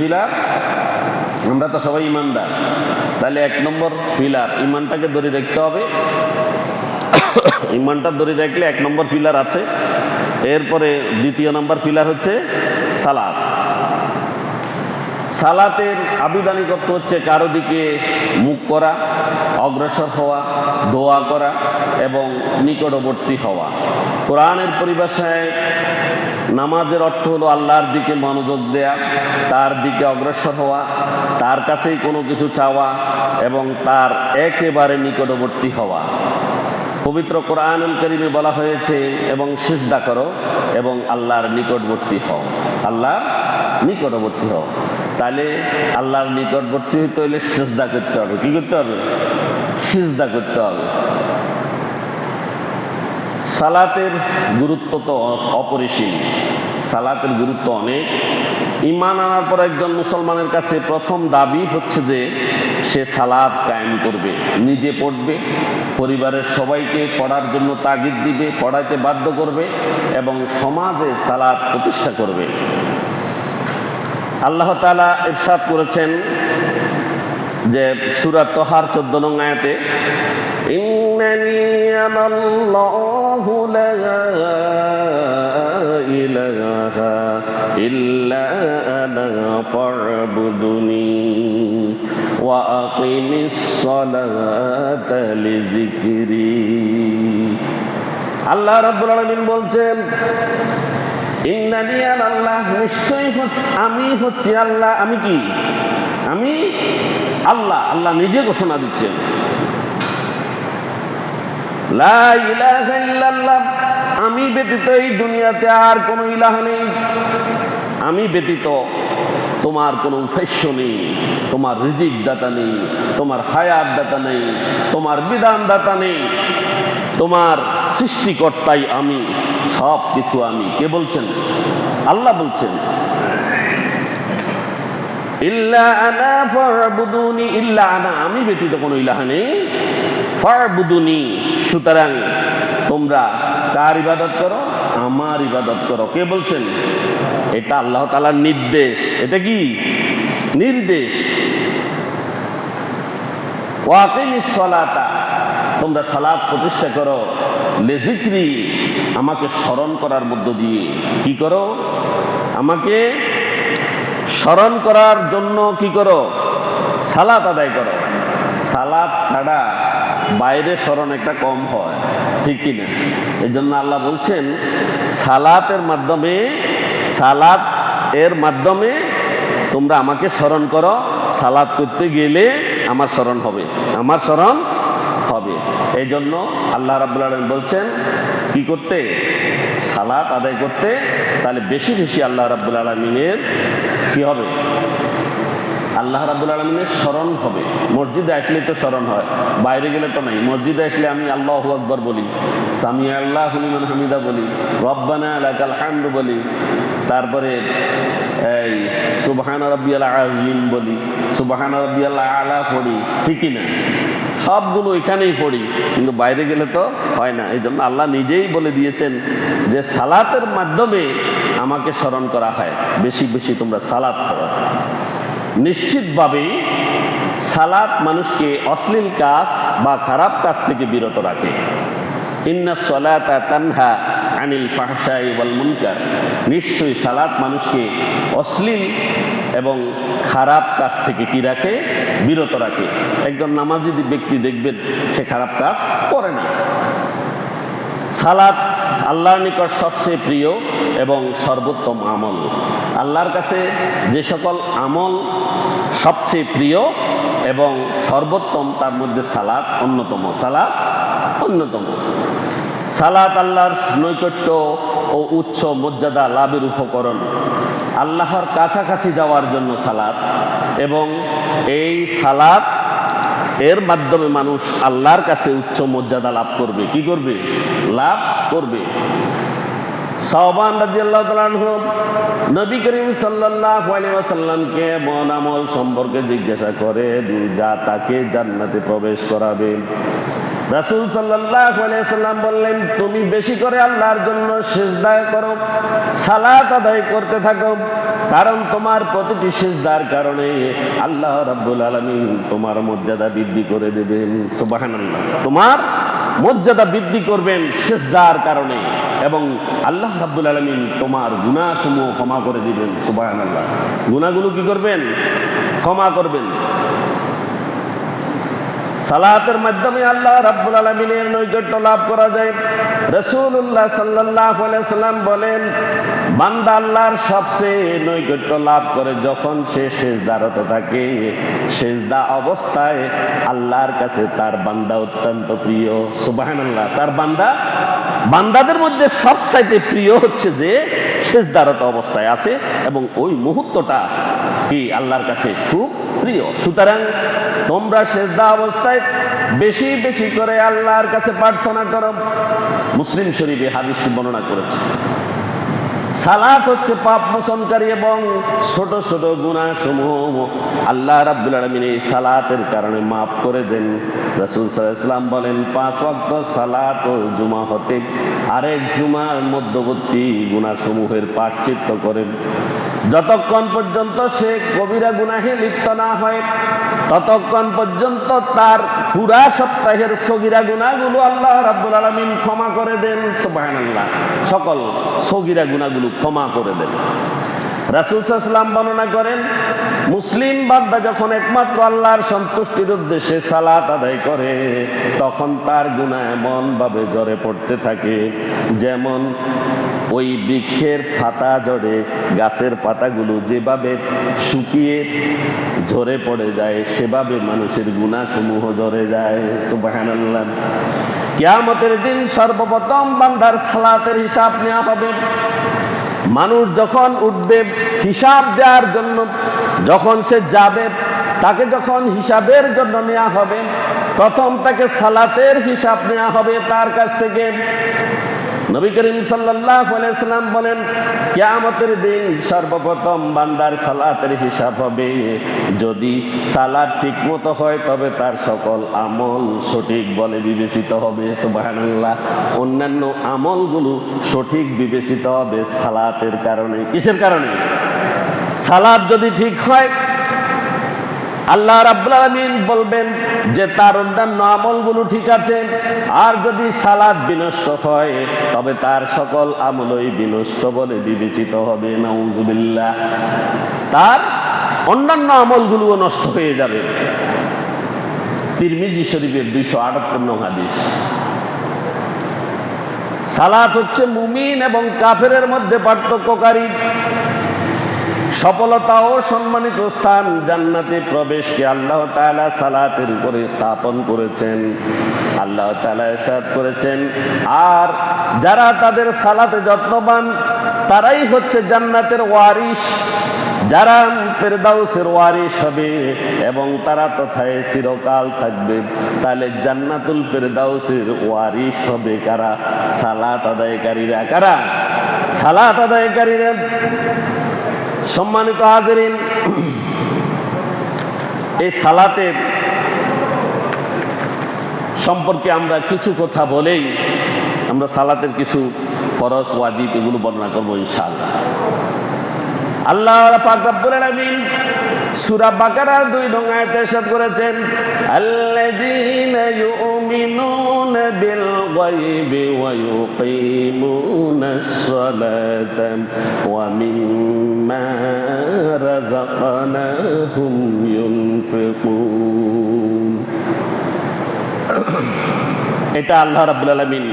Pillar, আমরা তো সবাই ইমানদার, তাহলে 1 নম্বর পিলার ইমানটাকে ধরে রাখতে হবে। ইমানটা ধরে রাখলে 1 নম্বর পিলার আছে। এরপরে 2 নম্বর পিলার হচ্ছে সালাত। সালাতের আবিধানিকত্ব হচ্ছে কারো দিকে মুখ করা, অগ্রসর হওয়া, দোয়া করা এবং নিকটবর্তী হওয়া। কোরআনের পরিভাষায় নামাজের অর্থ হলো আল্লাহর দিকে মনোযোগ দেয়া, তার দিকে অগ্রসর হওয়া, তার কাছেই কোনো কিছু চাওয়া এবং তার একেবারে নিকটবর্তী হওয়া। পবিত্র কোরআনুল কারীমে বলা হয়েছে এবং সিজদা করো এবং আল্লাহর নিকটবর্তী হও, আল্লাহর নিকটবর্তী হও। তাহলে আল্লাহর নিকটবর্তী হইতে হলে সিজদা করতে হবে। কি করতে হবে? সিজদা করতে হবে। সালাতের গুরুত্ব তো অপরিসীম, সালাতের গুরুত্ব অনেক। ঈমান আনার পর একজন মুসলমানের কাছে প্রথম দাবি হচ্ছে যে সে সালাত কায়েম করবে, নিজে পড়বে, পরিবারের সবাইকে পড়ার জন্য তাগিদ দিবে, পড়াইতে বাধ্য করবে এবং সমাজে সালাত প্রতিষ্ঠা করবে। আল্লাহ তাআলা ইরশাদ করেছেন যে সূরা তহার 14 নং আয়াতে, ইন্নানি আনাল্লাহু লা ইলাহা ইল্লা আনা ফা'বুদুনি ওয়া আকিমিস সালাতা লিযিকরি। আল্লাহ রাব্বুল আলামিন বলছেন, ইন্নানি আনাল্লাহ, নিশ্চয়ই আমি হচ্ছি আল্লাহ। আমি কি? আমি আল্লাহ। আল্লাহ নিজে ঘোষণা দিচ্ছেন, লা ইলাহা ইল্লাল্লাহ, আমি ব্যতীত এই দুনিয়াতে আর কোনো ইলাহ নেই। আমি ব্যতীত তোমার কোনো উপাস্য নেই, তোমার রিজিক দাতা নেই, তোমার হায়াত দাতা নেই, তোমার বিধান দাতা নেই, তোমার সৃষ্টিকর্তাই আমি, সব কিছু আমি। কে বলছেন? আল্লাহ বলছেন, ইল্লা আনা ফা'বুদুনি, ইল্লা আনা, আমি ব্যতীত কোনো ইলাহ নেই, ফা'বুদুনি, সুতরাং তোমরা কার ইবাদত করো? আমার ইবাদত করো। কে বলছেন? এটা আল্লাহ তাআলার নির্দেশ। এটা কি নির্দেশ? ওয়া আকিমিস সালাতা, তোমরা সালাত প্রতিষ্ঠা করো, লিযিকরি, আমাকে স্মরণ করার মধ্য দিয়ে। কি করো? আমাকে স্মরণ করার জন্য কি করো? সালাত আদায় করো। সালাত ছাড়া বাইরে স্মরণ একটা কম হয়, ঠিক কিনা? এই জন্য আল্লাহ বলছেন সালাতের মাধ্যমে তোমরা আমাকে স্মরণ করো। সালাত করতে গেলে আমার স্মরণ হবে, আমার স্মরণ হবে। এই জন্য আল্লাহ রাব্বুল আলামিন বলছেন কি করতে? সালাত আদায় করতে। তাহলে বেশি বেশি আল্লাহ রাব্বুল আলামিনের কি হবে? আল্লাহ রাব্বুল আলামিনের স্মরণ হবে। মসজিদে আসলে তো স্মরণ হয়, বাইরে গেলে তো নাই। মসজিদে আসলে আমি আল্লাহু আকবার বলি, সামি আল্লাহু লিমান হামিদা বলি, রব্বানা লাকাল হামদু বলি, তারপরে এই সুবহানা রাব্বিয়াল আযীম বলি, সুবহানা রাব্বিয়াল আলা পড়ি, ঠিক না? সবগুলো এখানেই পড়ি, কিন্তু বাইরে গেলে তো হয় না। এই জন্য আল্লাহ নিজেই বলে দিয়েছেন যে সালাতের মাধ্যমে আমাকে স্মরণ করা হয়, বেশি বেশি তোমরা সালাত করো। নিশ্চিতভাবেই সালাত মানুষকে অশ্লীল কাজ বা খারাপ কাজ থেকে বিরত রাখে। ইন্নাস সালাতা তানহা আনিল ফাহশাই ওয়াল মুনকার, নিশ্চয়ই সালাত মানুষকে অশ্লীল এবং খারাপ কাজ থেকে কি রাখে? বিরত রাখে। একজন নামাজি ব্যক্তি দেখবেন সে খারাপ কাজ করে না। সালাত আল্লাহর নিকট সবচেয়ে প্রিয় এবং সর্বোত্তম আমল। আল্লাহর কাছে যে সকল আমল সবচেয়ে প্রিয় এবং সর্বোত্তম তার মধ্যে সালাত অন্যতম। সালাত অন্যতম। সালাত আল্লাহর নৈকট্য ও উচ্চ মর্যাদা লাভের উপকরণ। আল্লাহর কাছাকাছি যাওয়ার জন্য সালাত, এবং এই সালাত এর মাধ্যমে মানুষ আল্লাহর কাছে উচ্চ মর্যাদা লাভ করবে। কি করবে? লাভ করবে। সাওবান রাদিয়াল্লাহু তাআলা আনহু নবী করিম সাল্লাল্লাহু আলাইহি ওয়াসাল্লামকে এমন আমল সম্পর্কে জিজ্ঞাসা করেন যা তাকে জান্নাতে প্রবেশ করাবে। রাসূল সাল্লাল্লাহু আলাইহি ওয়াসাল্লাম বললেন, তুমি বেশি করে আল্লাহর জন্য সিজদা করো, সালাত আদায় করতে থাকো, কারণ তোমার প্রতিটি সিজদার কারণে আল্লাহ রাব্বুল আলামিন তোমার মর্যাদা বৃদ্ধি করে দেবেন। সুবহানাল্লাহ, তোমার মর্যাদা বৃদ্ধি করবেন সিজদার কারণে, এবং আল্লাহ রাব্বুল আলামিন তোমার গুনাহসমূহ ক্ষমা করে দিবেন। সুবহানাল্লাহ, গুনাহগুলো কি করবেন? ক্ষমা করবেন। সালাতের মাধ্যমে আল্লাহ রাব্বুল আলামিনের নৈকট্য লাভ করা যায়। রাসূলুল্লাহ সাল্লাল্লাহু আলাইহি সাল্লাম বলেন, বান্দা আল্লাহর সবচেয়ে নৈকট্য লাভ করে যখন সে সিজদারত থাকে। সিজদা অবস্থায় আল্লাহর কাছে তার বান্দা অত্যন্ত প্রিয়। সুবহানাল্লাহ, তার বান্দাদের মধ্যে সবচাইতে প্রিয় হচ্ছে যে সিজদারত অবস্থায় আছে, এবং ওই মুহূর্তটা কি আল্লাহর কাছে খুব প্রিয়। সুতরাং তোমরা সিজদা অবস্থায় বেশি বেশি করে আল্লাহর কাছে প্রার্থনা করো। মুসলিম শরীফে হাদিসটি বর্ণনা করেছে। সালাত হচ্ছে পাপ মোচনকারী এবং ছোট ছোট গুনাহসমূহ আল্লাহ রাব্বুল আলামিন এই সালাতের কারণে মাফ করে দেন। রাসূল সাল্লাল্লাহু আলাইহি ওয়াসাল্লাম বলেন, 5 ওয়াক্ত সালাত ও জুমা হতে আরেক জুমার মধ্যবর্তী গুনাহসমূহের প্রায়শ্চিত্ত করেন। যতক্ষণ পর্যন্ত সে কবিরা গুনাহে লিপ্ত না হয়, ততক্ষণ পর্যন্ত তার পুরা সপ্তাহের সগীরা গুনাহগুলো আল্লাহ রাব্বুল আলামিন ক্ষমা করে দেন। সুবহানাল্লাহ, সকল সগীরা গুনাহগুলো ক্ষমা করে দেন। রাসূল সাল্লাল্লাহু আলাইহি ওয়াসাল্লাম বর্ণনা করেন, মুসলিম বান্দা যখন একমাত্র আল্লাহর সন্তুষ্টির উদ্দেশ্যে সালাত আদায় করে, তখন তার গুনাহ এমন ভাবে ঝরে পড়তে থাকে যেমন ওই বৃক্ষের পাতা ঝরে গাছের পাতাগুলো যেভাবে শুকিয়ে ঝরে পড়ে যায়, সেভাবে মানুষের গুনাহসমূহ ঝরে যায়। সুবহানাল্লাহ, কিয়ামতের দিন সর্বপ্রথম বান্দার সালাতের হিসাব নেওয়া হবে। মানুষ যখন উঠবে হিসাব দেওয়ার জন্য, যখন সে যাবে, তাকে যখন হিসাবের জন্য নেওয়া হবে, প্রথম তাকে সালাতের হিসাব নেওয়া হবে তার কাছ থেকে। নবী করিম সাল্লাল্লাহু আলাইহি সাল্লাম বলেন, কিয়ামতের দিন সর্বপ্রথম বান্দার সালাতের হিসাব হবে। যদি সালাত ঠিকমতো হয় তবে তার সকল আমল সঠিক বলে বিবেচিত হবে। সুবহানাল্লাহ, অন্যান্য আমলগুলো সঠিক বিবেচিত হবে সালাতের কারণে। কিসের কারণে? সালাত যদি ঠিক হয়, আল্লাহ রাব্বুল আলামিন বলবেন যে তার অন্যান্য আমলগুলো ঠিক আছে। আর যদি সালাত বিনষ্ট হয় তবে তার সকল আমলই বিনষ্ট বলে বিবেচিত হবে। নাউজুবিল্লাহ, তার অন্যান্য আমলগুলোও নষ্ট হয়ে যাবে। তিরমিজি শরীফের 258 নং হাদিস। সালাত হচ্ছে মুমিন এবং কাফেরের মধ্যে পার্থক্যকারী। সফলতা ও সম্মানিত স্থান জান্নাতে প্রবেশকে আল্লাহ তাআলা সালাতের উপরে স্থাপন করেছেন। আল্লাহ তাআলা ইরশাদ করেছেন, আর যারা তাদের সালাতে যত্নবান তারাই হচ্ছে জান্নাতের ওয়ারিস, যারা ফেরদাউসের ওয়ারিস হবে এবং তারা তথায় চিরকাল থাকবে। তাহলে জান্নাতুল ফেরদাউসের ওয়ারিস হবে কারা? সালাত আদায়কারীরা। কারা? সালাত আদায়কারীরা। সম্মানিত হাজিরিন, এই সালাতের সম্পর্কে আমরা কিছু কথা বলেই আমরা সালাতের কিছু ফরজ ওয়াজিব এগুলো বর্ণনা করবো ইনশাআল্লাহ। আল্লাহ পাক রব্বুল আলামিন সূরা বাকারার 2 নং আয়াতে ইরশাদ করেছেন, আল্লাযীনা ইউমিনুনা বিল গায়বি ওয়া ইউকিমুনাস সালাতা ওয়া মিম্মা রাযাকনাহুম ইউনফিকুন। এটা আল্লাহ রাব্বুল আলামিন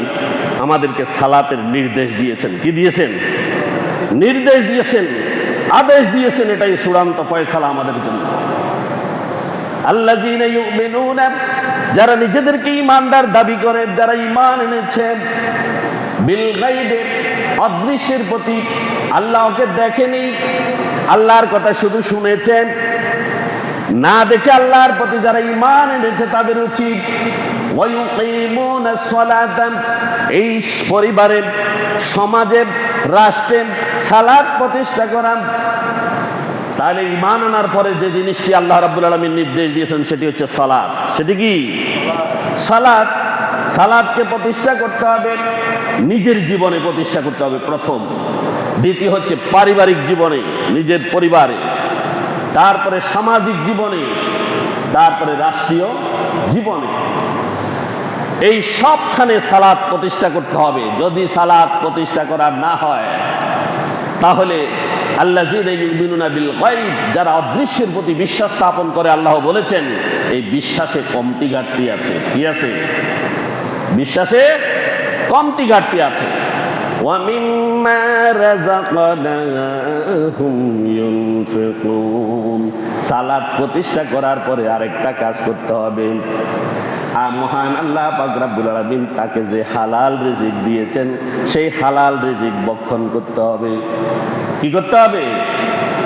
আমাদেরকে সালাতের নির্দেশ দিয়েছেন। কি দিয়েছেন? নির্দেশ দিয়েছেন, আদেশ দিয়েছেন। এটাই চূড়ান্ত ফয়সালা আমাদের জন্য। আল্লাযীনা ইউমিনুনা, যারা নিজেদেরকে ঈমানদার দাবি করে, যারা ঈমান এনেছে, বিল গায়বে, অদৃশ্যের প্রতি, আল্লাহকে দেখেনি, আল্লাহর কথা শুধু শুনেছেন, না দেখে আল্লাহর প্রতি যারা ঈমান এনেছে তাদের উচিত ওয়ায়ুকিমুনাস সালাতা, এই পরিবারে, সমাজে, রাষ্ট্রে সালাত প্রতিষ্ঠা করা। তাহলে ঈমান আনার পরে যে জিনিসটি আল্লাহ রাব্বুল আলামিন নির্দেশ দিয়েছেন সেটি হচ্ছে সালাত। সেটি কি? সালাত। সালাতকে প্রতিষ্ঠা করতে হবে, নিজের জীবনে প্রতিষ্ঠা করতে হবে প্রথম। দ্বিতীয় হচ্ছে পারিবারিক জীবনে, নিজের পরিবারে, তারপরে সামাজিক জীবনে, তারপরে রাষ্ট্রীয় জীবনে। এই সবখানে সালাত প্রতিষ্ঠা করতে হবে। যদি সালাত প্রতিষ্ঠা করা না হয় তাহলে আল্লাযীনা ইউমিনুনা বিল গায়ব, যারা অদৃশ্যের প্রতি বিশ্বাস স্থাপন করে, আল্লাহ বলেছেন এই বিশ্বাসে কমতি ঘাটতি আছে। কি আছে? বিশ্বাসে কমতি ঘাটতি আছে। ওয়া মিম্মা রাযাকনাহুম ইউনফিকুন, সালাত প্রতিষ্ঠা করার পরে আরেকটা কাজ করতে হবে। মহান আল্লাহ পাক রব্বুল আলামিন তাকে যে হালাল রিজিক দিয়েছেন সেই হালাল রিজিক ভক্ষণ করতে হবে। কি করতে হবে?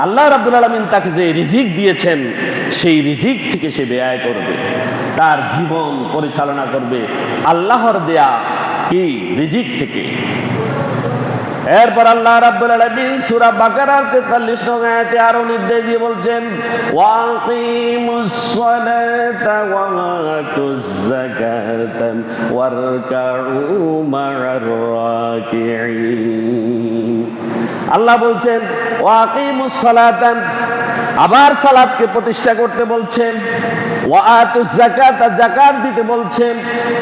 আল্লাহ রাব্বুল আলামিন তাকে যে রিজিক দিয়েছেন সেই রিজিক থেকে সে ব্যয় করবে, তার জীবন পরিচালনা করবে আল্লাহর দেয়া কি রিজিক থেকে। এরপর আল্লাহ রাব্বুল আলামিন সূরা বাকারার 43 নং আয়াতে আরো নির্দেশ দিয়ে বলছেন ওয়াকিমুস সালাতা ওয়া আতুজ যাকাতা ওয়ারকাউ মা'আর রাকিঈন। আল্লাহ বলছেন ওয়াকিমুস সালাতা, আবার সালাতকে প্রতিষ্ঠা করতে বলছেন, ওয়া আতুজ যাকাতা, যাকাত দিতে বলছেন,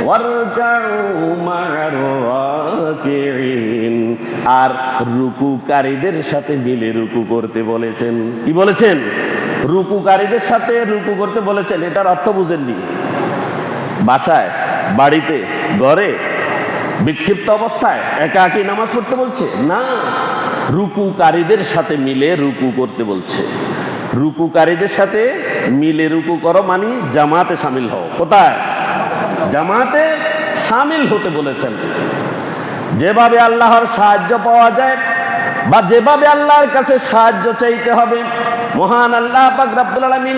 ওয়ারকাউ মা'আর রাকিঈন, আর রুকুকারীদের সাথে মিলে রুকু করতে বলেছেন। কি বলেছেন? রুকুকারীদের সাথে রুকু করতে বলেছেন। এটার অর্থ বুঝেননি? বাসায়, বাড়িতে, ঘরে বিক্ষিপ্ত অবস্থায় একাকী নামাজ পড়তে বলছে না, রুকুকারীদের সাথে মিলে রুকু করতে বলছে। রুকুকারীদের সাথে মিলে রুকু করো মানে জামাতে শামিল হও। কোথায়? জামাতে শামিল হতে বলেছেন। যেভাবে আল্লাহর সাহায্য পাওয়া যায় বা যেভাবে আল্লাহর কাছে সাহায্য চাইতে হবে, মহান আল্লাহ পাক রব্বুল আলামিন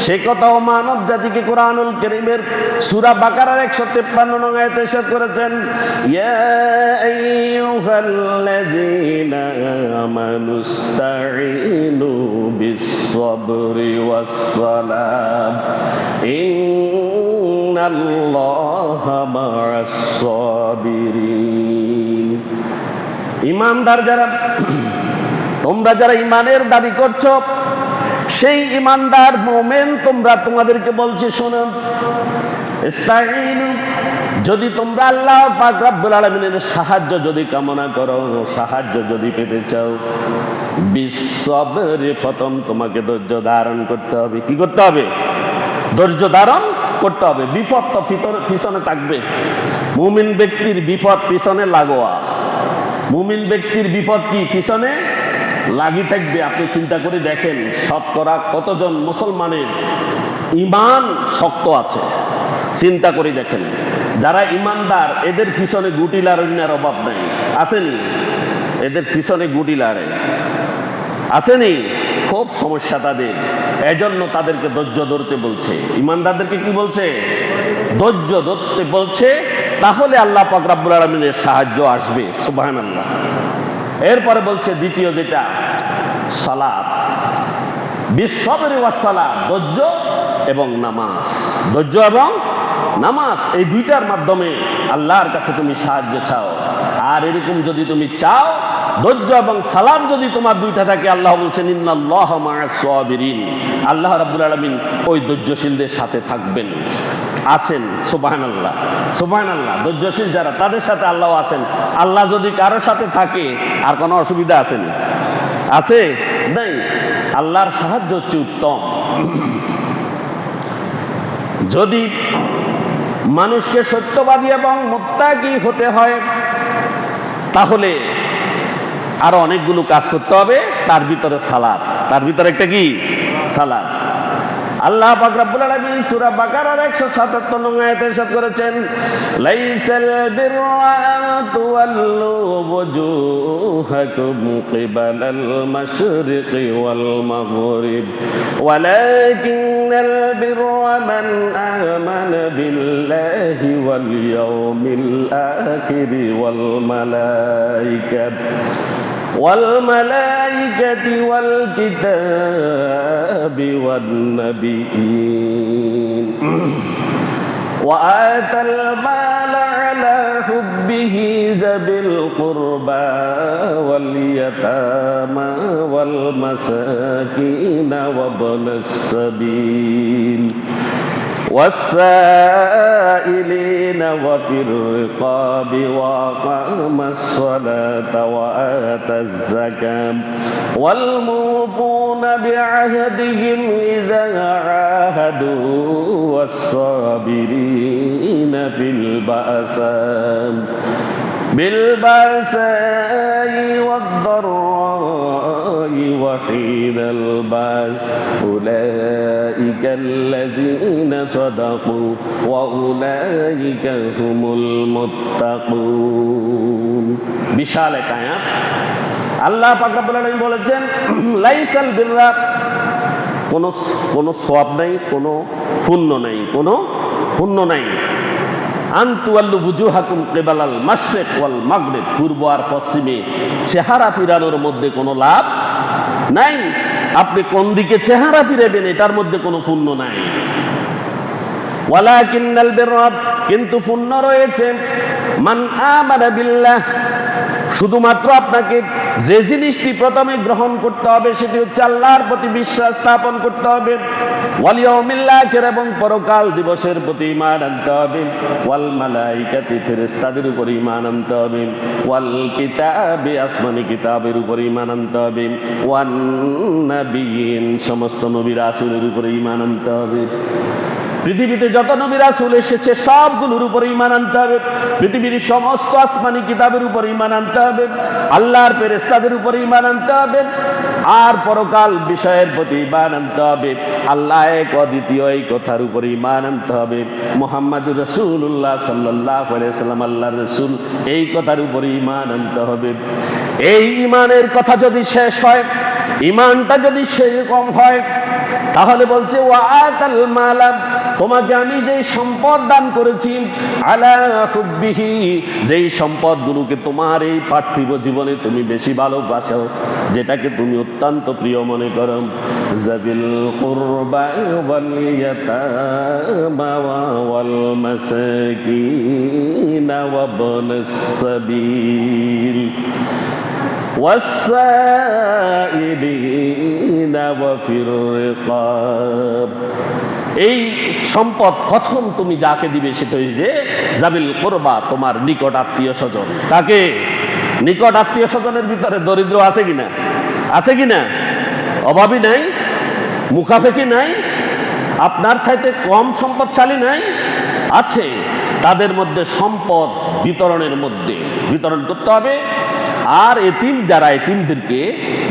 সে কথাও মানব জাতিকে কোরআনুল কারীমের সূরা বাকারার 153 নং আয়াতে ইরশাদ করেছেন, ইয়া আইয়ুহাল্লাযীনা আমানুস্তাঈনু বিস-সাবরি ওয়াস-সালাত ইন্নাল্লাহা মা'আস-সাবিরিন। ঈমানদার যারা, তোমরা যারা ঈমানের দাবি করছো, সেই ঈমানদার মুমিন তোমরা, তোমাদেরকে বলছি শোনো, ইস্তাঈনু, যদি তোমরা আল্লাহ পাক রব্বুল আলামিনের সাহায্য যদি কামনা করো, সাহায্য যদি পেতে চাও, বিস-সাবরি, প্রথম তোমাকে ধৈর্য ধারণ করতে হবে। কি করতে হবে? ধৈর্য ধারণ করতে হবে। বিপদ তো পিছনে থাকবে। মুমিন ব্যক্তির বিপদ পিছনে লাগোয়া। মুমিন ব্যক্তির বিপদ কি? পিছনে লাগি থাকবে। আপনি চিন্তা করে দেখেন, শতকরা কতজন মুসলমানের ঈমান শক্ত আছে? চিন্তা করে দেখেন, যারা ঈমানদার এদের পিছনে গুটি লাড়ানোর অভাব নাই। আসেনি? এদের পিছনে গুটি লাড়ে আসেনি? খুব সমস্যা তাদের। এজন্য তাদেরকে ধৈর্য ধরতে বলছে। ঈমানদারদেরকে কি বলছে? ধৈর্য ধরতে বলছে। তাহলে আল্লাহ পাক রব্বুল আলামিনের সাহায্য আসবে। সুবহানাল্লাহ। এরপরে বলছে দ্বিতীয় যেটা, সালাত, বিস-সাবরি ওয়াস-সালাত, ধৈর্য এবং নামাজ। ধৈর্য এবং নামাজ, এই দুইটার মাধ্যমে আল্লাহর কাছে তুমি সাহায্য চাও। আর এরকম যদি তুমি চাও, ধৈর্য এবং সালাত যদি তোমার দুইটা থাকে, আল্লাহ বলছেন ইন্নাল্লাহা মা'আস-সাবিরিন, আল্লাহ রাব্বুল আলামিন ওই ধৈর্যশীলদের সাথে থাকবেন, আছেন। সুবহানাল্লাহ, সুবহানাল্লাহ। ধৈর্যশীল যারা, তাদের সাথে আল্লাহ আছেন। আল্লাহ যদি কারোর সাথে থাকে আর কোনো অসুবিধা আছে না? আছে? নাই। আল্লাহর সাহায্য হচ্ছে উত্তম। যদি মানুষকে সত্যবাদী এবং মুত্তাকি হতে হয়, তাহলে আরো অনেকগুলো কাজ করতে হবে। তার ভিতরে সালাত, তার ভিতরে একটা কি? সালাত। আল্লাহ পাক রব্বুল আলামিন সূরা বাকারার 177 নং আয়াতে ইরশাদ করেছেন, লাইসাল বিররা তুওয়াল্লু ওয়াজুহাকুম কিবালাল মাশরিকি ওয়াল মাগরিব ওয়ালাকিন্নাল বিররা মান আমানা বিল্লাহি ওয়াল ইয়াউমিল আখির والملائكة والكتاب والنبيين وآتى المال على حبه ذوي القربى واليتامى والمساكين وابن السبيل والسائلين وفي الرقاب وأقام الصلاة وآتى الزكاة والموفون بعهدهم إذا عاهدوا والصابرين في بالبأساء والضراء وحين البأس أولئك الذين صدقوا وأولئك هم المتقون বিশাল এক আয়াত। আল্লাহ পাক রব্বুল আলামিন বলেছেন, লাইসাল বিররা, কোনো সওয়াব নাই, কোনো পুণ্য নাই, কোনো পুণ্য নাই। আনতুয়াল্লু বুজুহাকুম কিবালাল মাশরিক ওয়াল মাগরিব, পূর্ব আর পশ্চিমে চেহারা ফিরানোর মধ্যে কোনো লাভ নাই। আপনি কোন দিকে চেহারা ফিরাবেন এটার মধ্যে কোনো পুণ্য নাই। ওয়ালাকিন্নাল বিররা, কিন্তু পুণ্য রয়েছে মান আমানা বিল্লাহ, শুধুমাত্র আপনাকে যে জিনিসটি প্রথমে গ্রহণ করতে হবে সেটি হচ্ছে আল্লাহর প্রতি বিশ্বাস স্থাপন করতে হবে, ওয়াল ইয়াউমিল আখির, এবং পরকাল দিবসের প্রতি ঈমান আনতে হবে, ওয়াল মালাইকাতি, ফেরেশতাদের উপর ঈমান আনতে হবে, ওয়াল কিতাবি, আসমানি কিতাবের উপর ঈমান আনতে হবে, ওয়ান নাবিয়িন, সমস্ত নবী রাসূলের উপর ঈমান আনতে হবে। পৃথিবীতে যত নবী রাসূল এসেছে সবগুলোর উপর ঈমান আনতে হবে, পৃথিবীর সমস্ত আসমানি কিতাবের উপর ঈমান আনতে হবে, আল্লাহর ফেরেশতাদের উপর ঈমান আনতে হবে, আর পরকাল বিষয়ের প্রতি ঈমান আনতে হবে, আল্লাহ এক অদ্বিতীয় এই কথার উপর ঈমান আনতে হবে, মুহাম্মাদুর রাসূলুল্লাহ সাল্লাল্লাহু আলাইহি ওয়াসাল্লাম আল্লাহর রাসূল, এই কথার উপর ঈমান আনতে হবে। এই ঈমানের কথা যদি শেষ হয়, ঈমানটা যদি সেরকম হয়, তাহলে বলছে ওয়াআতাল মালা, তোমাকে আমি যেই সম্পদ দান করেছি, আলা হুব্বিহি, যেই সম্পদগুলোকে তোমার এই পার্থিব জীবনে তুমি বেশি ভালোবাসো, যেটাকে তুমি অত্যন্ত প্রিয় মনে করো, যাবিল কুরবা ওয়াল ইয়াতামা ওয়াল মাসাকিন ওয়া ইবনাস সাবিল والسائلين وفي الرقاب, এই সম্পদ প্রথম তুমি যাকে দিবে সেটা হচ্ছে যাবিল কুরবা, তোমার নিকট আত্মীয় স্বজন। কাকে? নিকট আত্মীয় স্বজনের ভিতরে দরিদ্র আছে কিনা? আছে কিনা? অভাবী নাই? মুখাফেকি নাই? আপনার চাইতে কম সম্পদশালী নাই? আছে। তাদের মধ্যে সম্পদ বিতরণ করতে হবে। আর এতিম যারা, এতিমদেরকে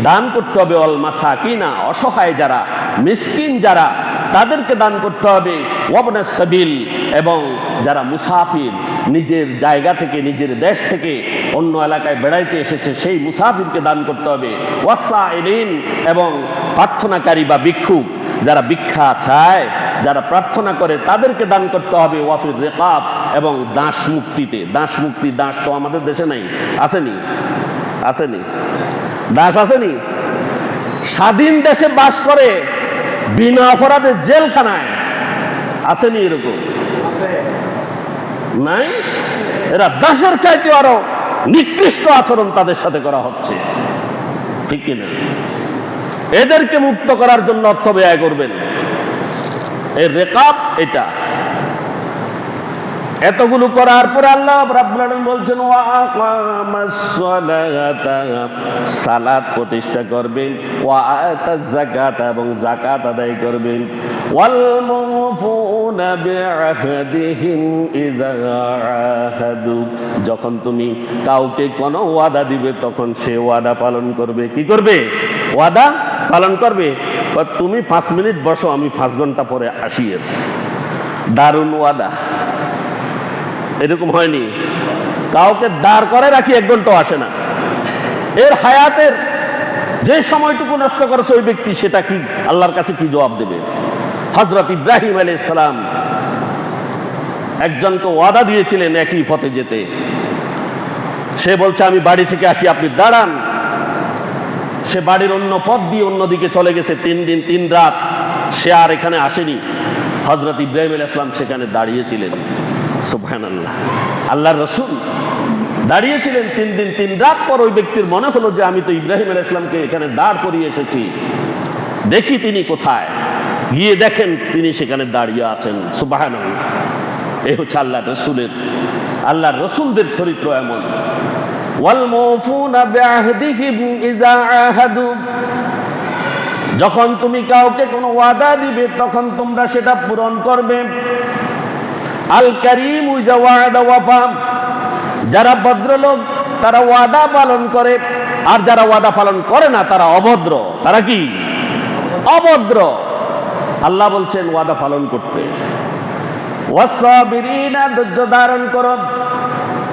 দান করতে হবে, অল মাসাকিনা, অসহায় যারা, মিসকিন যারা, তাদেরকে দান করতে হবে, ওয়াবনাস সাবিল, এবং যারা মুসাফির, নিজের জায়গা থেকে, নিজের দেশ থেকে অন্য এলাকায় বেড়াইতে এসেছে, সেই মুসাফিরকে দান করতে হবে, ওয়াসাইলিন, এবং প্রার্থনাকারী বা ভিক্ষুক, যারা ভিক্ষা চায়, যারা প্রার্থনা করে, তাদেরকে দান করতে হবে, ওয়াফির রিকাব, এবং দাস মুক্তি, দাস তো আমাদের দেশে নাই, আসেনি? দাস আসেনি? স্বাধীন দেশে বাস করে বিনা অপরাধে জেলখানায়, আসেনি? এরকম নাই? এরা দাসের চাইতে আরো নিকৃষ্ট আচরণ তাদের সাথে করা হচ্ছে, ঠিক কিনা? এদেরকে মুক্ত করার জন্য অর্থ ব্যয় করবেন। এর রেকাব এটা। এতগুলো করার পরে আল্লাহ রাব্বুল আলামিন বলছেন ওয়া আকামাস সালাতা, সালাত প্রতিষ্ঠা করবেন, ওয়া আতাজ যাকাত, এবং যাকাত আদায় করবেন, ওয়াল মুফুনা বিআহদিহিম ইযা আহাদু, যখন তুমি কাউকে কোনো ওয়াদা দিবে তখন সে ওয়াদা পালন করবে। কি করবে? ওয়াদা পালন করবে। তুমি 5 মিনিট বসো, আমি 5 ঘন্টা পরে আসি। দারুণ ওয়াদা। এরকম হয়নি? কাউকে দাঁড় করে রাখি 1 ঘন্টাও আসে না। এর হায়াতের যে সময়টুকু নষ্ট করেছে ওই ব্যক্তি, সেটা কি আল্লাহর কাছে কি জবাব দেবে? হযরত ইব্রাহিম আলাইহিস সালাম একজনকে ওয়াদা দিয়েছিলেন একই পথে যেতে। সে বলছে আমি বাড়ি থেকে আসি, আপনি দাঁড়ান। সে বাড়ির অন্য পথ দিয়ে অন্যদিকে চলে গেছে। 3 দিন 3 রাত সে আর এখানে আসেনি। হযরত ইব্রাহিম আলাইহিস সালাম সেখানে দাঁড়িয়েছিলেন। সুবহানাল্লাহ। আল্লাহর রাসূল দাঁড়িয়েছিলেন 3 দিন 3 রাত পর ওই ব্যক্তির মনে হলো যে আমি তো ইব্রাহিম আলাইহিস সালামকে এখানে দাঁড় করিয়ে এসেছি, দেখি তিনি কোথায়। গিয়ে দেখেন তিনি সেখানে দাঁড়িয়ে আছেন। সুবহানাল্লাহ। এই হচ্ছে আল্লাহর রাসূলদের চরিত্র এমন। ওয়াল মুফুনা বিআহদিহিম ইযা আহাদু, যখন তুমি কাউকে কোনো ওয়াদা দিবে তখন তোমরা সেটা পূরণ করবে। আল কারীম ইযা ওয়া'আদা ওয়াফা, যারা ভদ্রলোক তারা ওয়াদা পালন করে, আর যারা ওয়াদা পালন করে না তারা অভদ্র। তারা কি? অভদ্র। আল্লাহ বলছেন ওয়াদা পালন করতে। ওয়াসসাবিরিনা, ধৈর্য ধারণ করো।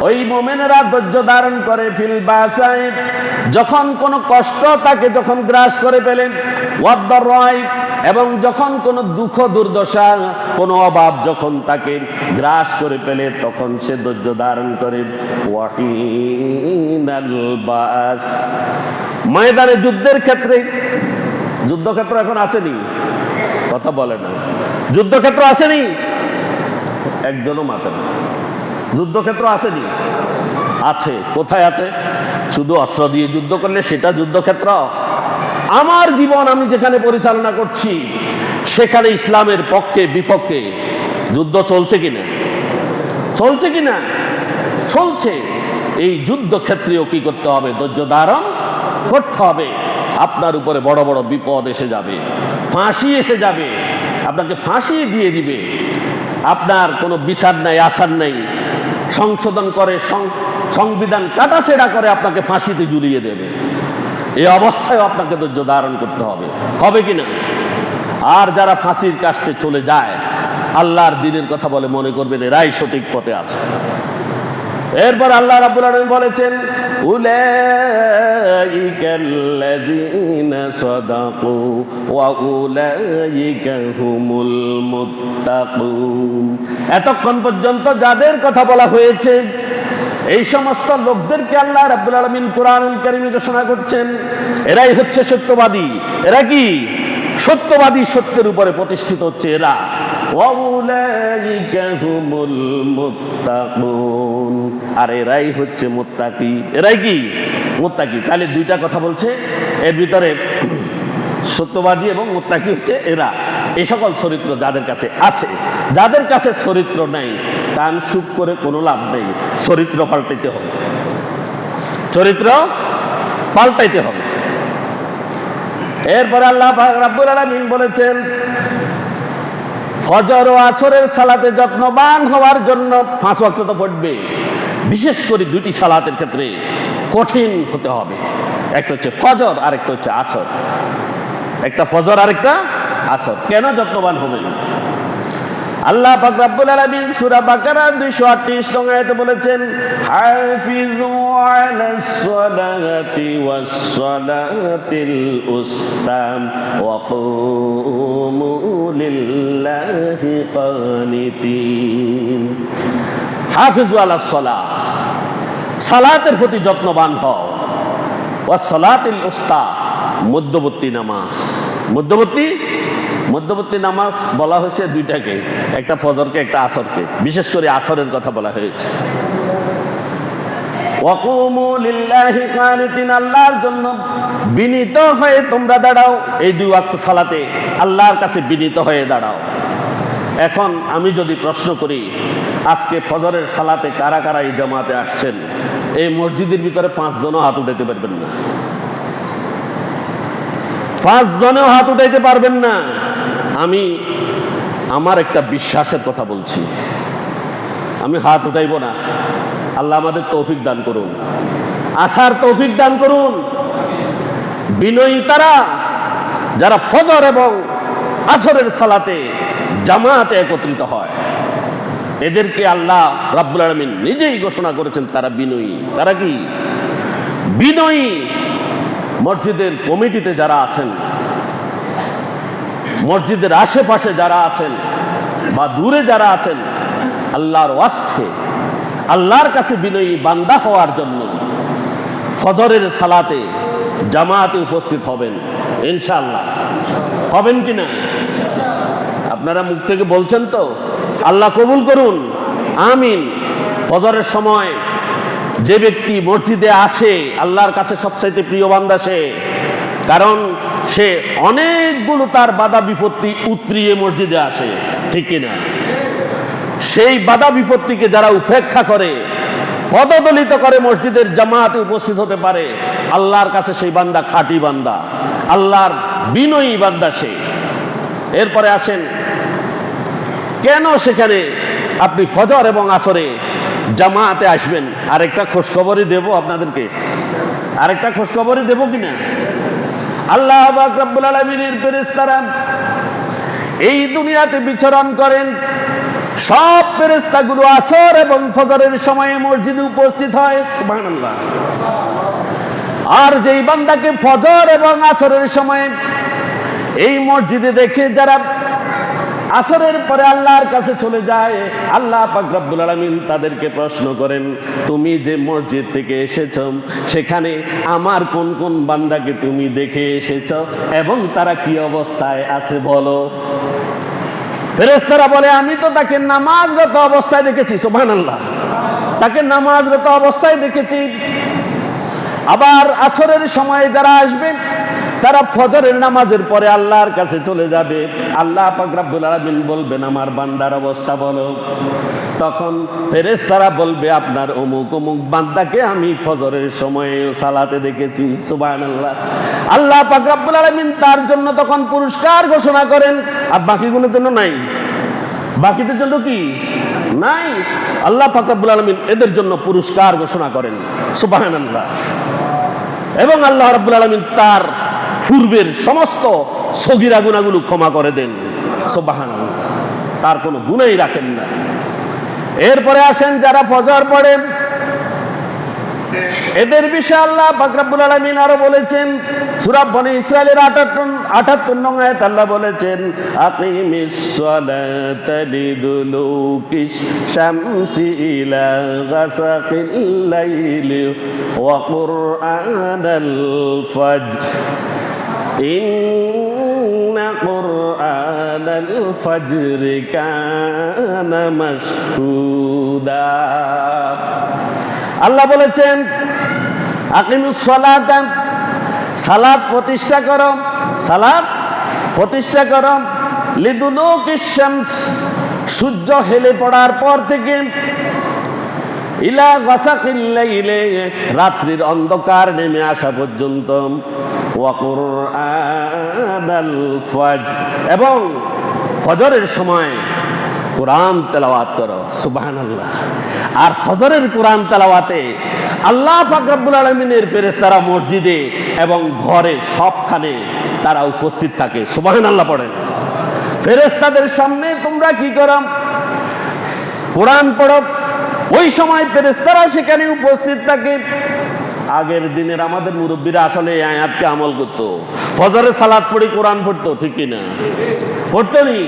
ওই মুমিনেরা ধৈর্য ধারণ করে ফিল বাসাই, যখন কোনো কষ্ট তাকে যখন গ্রাস করে ফেলেন, ওয়াদ-দাররাই, এবং যখন কোনো দুঃখ দুর্দশা কোনো অভাব যখন তাকে গ্রাস করে ফেলে তখন সে ধৈর্য ধারণ করে। ওয়াহিনাল বাস, ময়দানে যুদ্ধের ক্ষেত্রে, যুদ্ধক্ষেত্র এখন আসেনি, কথা বলে না। যুদ্ধক্ষেত্র আসেনি, একজনও মাথা না। যুদ্ধক্ষেত্র আসেনি? আছে। কোথায় আছে? শুধু অস্ত্র দিয়ে যুদ্ধ করলে সেটা যুদ্ধক্ষেত্র? আমার জীবন আমি যেখানে পরিচালনা করছি সেখানে ইসলামের পক্ষে বিপক্ষে যুদ্ধ চলছে কিনা? চলছে কিনা? চলছে। এই যুদ্ধক্ষেত্রেও কি করতে হবে? ধৈর্য ধারণ করতে হবে। আপনার উপরে বড় বড় বিপদ এসে যাবে, ফাঁসি এসে যাবে, আপনাকে ফাঁসি দিয়ে দিবে। আপনার কোনো বিচার নাই, আচার নাই, সংশোধন করে সংবিধান কাটাছেড়া করে আপনাকে ফাঁসিতে ঝুলিয়ে দেবে। এই অবস্থায় আপনাকে ধৈর্য ধারণ করতে হবে। হবে কিনা? আর যারা ফাঁসির কাষ্টে চলে যায়, আল্লাহর দ্বীনের কথা বলে, মনে করবেন এরাই সঠিক পথে আছে। এরপর আল্লাহ রাব্বুল আলামিন বলেছেন উলাইকাল্লাযীনা সাদাকু ওয়া উলাইকা হুমুল মুত্তাকুন। এতক্ষণ পর্যন্ত যাদের কথা বলা হয়েছে এই সমস্ত লোকদেরকে আল্লাহ রাব্বুল আলামিন কোরআনুল কারীমে ঘোষণা করছেন এরাই হচ্ছে সত্যবাদী। এরা কি? সত্যবাদী, সত্যের উপরে প্রতিষ্ঠিত হচ্ছে এরা। ওয়াউলাইকা হুমুল মুত্তাকুন, আর এরাই হচ্ছে মুত্তাকি। এরাই কি? মুত্তাকি। তাহলে দুইটা কথা বলছে, এর ভিতরে সত্যবাদী এবং মুত্তাকি হচ্ছে এরা। এই সকল চরিত্র যাদের কাছে আছে। যাদের কাছে চরিত্র নাই, কান সুখ করে কোনো লাভ নেই। চরিত্র পাল্টাইতে হবে, চরিত্র পাল্টাইতে হবে। এরপর আল্লাহ পাক রাব্বুল আলামিন বলেছেন ফজর ও আসরের সালাতে যত্নবান হওয়ার জন্য 5 ওয়াক্ত তো পড়বে, বিশেষ করে 2টি সালাতের ক্ষেত্রে কঠিন হতে হবে। একটা হচ্ছে ফজর আর একটা হচ্ছে আসর। একটা ফজর আর একটা আসর। কেন যত্নবান হবেন? আল্লাহ পাক রব্বুল আলামিন সূরা বাকারা 238 নং আয়াতে বলেছেন হাফিজু আলাস সালাতি ওয়াস সালাতিল উস্তা ওয়া কুমু লিল্লাহি কানিতিন। হাফিজু আলাস সালাহ, সালাতের প্রতি যত্নবান হও। ওয়াস সালাতিল উস্তা, মধ্যবর্তী নামাজ। মধ্যবর্তী নামাজ বলা হয়েছে 2টাকে, একটা ফজরকে একটা আসরকে, বিশেষ করে আসরের কথা বলা হয়েছে। ওয়াকুমু লিল্লাহি কানিতিন, আল্লাহর জন্য বিনীত হয়ে তোমরা দাঁড়াও। এই 2 ওয়াক্ত সালাতে আল্লাহর কাছে বিনীত হয়ে দাঁড়াও। এখন আমি যদি প্রশ্ন করি, আজকে ফজরের সালাতে কারা কারা এই জামাতে আসছেন? এই মসজিদের ভিতরে 5 জনও হাত উঠাইতে পারবেন না। 5 জনেও হাত উঠাইতে পারবেন না। আমি আমার একটা বিশ্বাসের কথা বলছি, আমি হাত উঠাইব না। আল্লাহ আমাদের তৌফিক দান করুন, আসার তৌফিক দান করুন। বিনয়ী তারা যারা ফজর এবং আসরের সালাতে জামাতে একত্রিত হয়। এদেরকে আল্লাহ রাব্বুল আলামিন নিজেই ঘোষণা করেছেন তারা বিনয়ী। তারা কি বিনয়ী? মসজিদের কমিটিতে যারা আছেন, মসজিদের আশেপাশে যারা আছেন বা দূরে যারা আছেন, আল্লাহর ওয়াস্তে আল্লাহর কাছে বিনয়ী বান্দা হওয়ার জন্য ফজরের সালাতে জামাতে উপস্থিত হবেন ইনশাআল্লাহ। হবেন কিনা? আপনারা মুখ থেকে বলছেন তো? আল্লাহ কবুল করুন, আমিন। ফজরের সময় যে ব্যক্তি মসজিদে আসে, আল্লাহর কাছে সবচাইতে প্রিয় বান্দা সে, কারণ সে অনেকগুলো তার বাধা বিপত্তি উতরিয়ে মসজিদে আসে, ঠিক কিনা? সেই বাধা বিপত্তিকে যারা উপেক্ষা করে, পদদলিত করে মসজিদের জামাতে উপস্থিত হতে পারে, আল্লাহর কাছে সেই বান্দা খাঁটি বান্দা, আল্লাহর বিনয়ী বান্দা সে। এরপরে আসেন, কেন সেখানে আপনি ফজর এবং আসরে জামাতে আসবেন? আরেকটা খোঁজখবরই দেব আপনাদেরকে, আরেকটা খোঁজখবরই দেব কিনা? আল্লাহ পাক রব্বুল আলামিনের ফেরেশতারা এই দুনিয়াতে বিচরণ করেন। সব ফেরেশতাগুলো আসর এবং ফজরের সময়ে মসজিদে উপস্থিত হয়, সুবহানাল্লাহ। আর যেই বান্দাকে ফজর এবং আসরের সময়ে এই মসজিদে দেখে যারা আসরের পরে আল্লাহর কাছে চলে যায়, আল্লাহ পাক রব্বুল আলামিন তাদেরকে প্রশ্ন করেন, তুমি যে মসজিদ থেকে এসেছো সেখানে আমার কোন কোন বান্দাকে তুমি দেখে এসেছো এবং তারা কি অবস্থায় আছে বলো। ফেরেশতারা বলে, আমি তো তাকে নামাজরত অবস্থায় দেখেছি, সুবহানাল্লাহ, তাকে নামাজরত অবস্থায় দেখেছি। আবার আসরের সময় যারা আসবে তারা ফজরের নামাজের পরে আল্লাহর কাছে চলে যাবে, আল্লাহ পাক রব্বুল আলামিন বলবেন আমার বান্দার অবস্থা বলো। তখন ফেরেশতারা বলবে, আপনার অমুক অমুক বান্দাকে আমি ফজরের সময়ে সালাতে দেখেছি, সুবহানাল্লাহ। আল্লাহ পাক রব্বুল আলামিন তার জন্য তখন পুরস্কার ঘোষণা করেন, আর বাকিগুলোর জন্য নাই। বাকিদের জন্য কি নাই? আল্লাহ পাক রব্বুল আলামিন এদের জন্য পুরস্কার ঘোষণা করেন, সুবহানাল্লাহ। এবং আল্লাহ রাব্বুল আলামিন তার পূর্বের সমস্ত সগীরা গুনাহগুলো ক্ষমা করে দেন, সুবহানাল্লাহ। তার কোনো গুনাহই রাখেন না। এরপরে আসেন যারা ফজর পড়েন, এদের বিষয়ে আল্লাহ পাক রব্বুল আলামিন আরো বলেছেন, সূরা বনী ইসরাঈলের 78 নং আয়াত আল্লাহ বলেছেন, আকিমিস সালাতা লিদুলুকিশ শামসি ইলা গাসাকিল লাইলি ওয়া কুরআনাল ফাজর ইন্না কুরআনাল ফাজরি কানা মাশহুদা। আল্লাহ বলেছেন, আকিমুস সালাতা, সালাত প্রতিষ্ঠা করো, সালাত প্রতিষ্ঠা করো, লিদুলুকিশ শামস, সূর্য হেলে পড়ার পর থেকে, ইলা গাসাকিল লাইলি, রাত্রির অন্ধকার নেমে আসা পর্যন্ত, ওয়া কুরআনাল ফাজর, এবং ফজরের সময় কোরআন তেলাওয়াত করো, সুবহানাল্লাহ। আর ফজরের কোরআন তেলাওয়াতে আল্লাহ পাক রব্বুল আলামিনের ফেরেশতারা মসজিদে এবং ঘরে সবখানে তারা উপস্থিত থাকে, সুবহানাল্লাহ পড়েন। ফেরেশতাদের সামনে তোমরা কি করো? কোরআন পড়ো। ওই সময় ফেরেশতারা সেখানে উপস্থিত থাকে। আগের দিনের আমাদের মুরব্বীরা আসলে এই আয়াতকে আমল করতো, ফজরের সালাত পড়ে কোরআন পড়তো, ঠিক কিনা? পড়তো নি?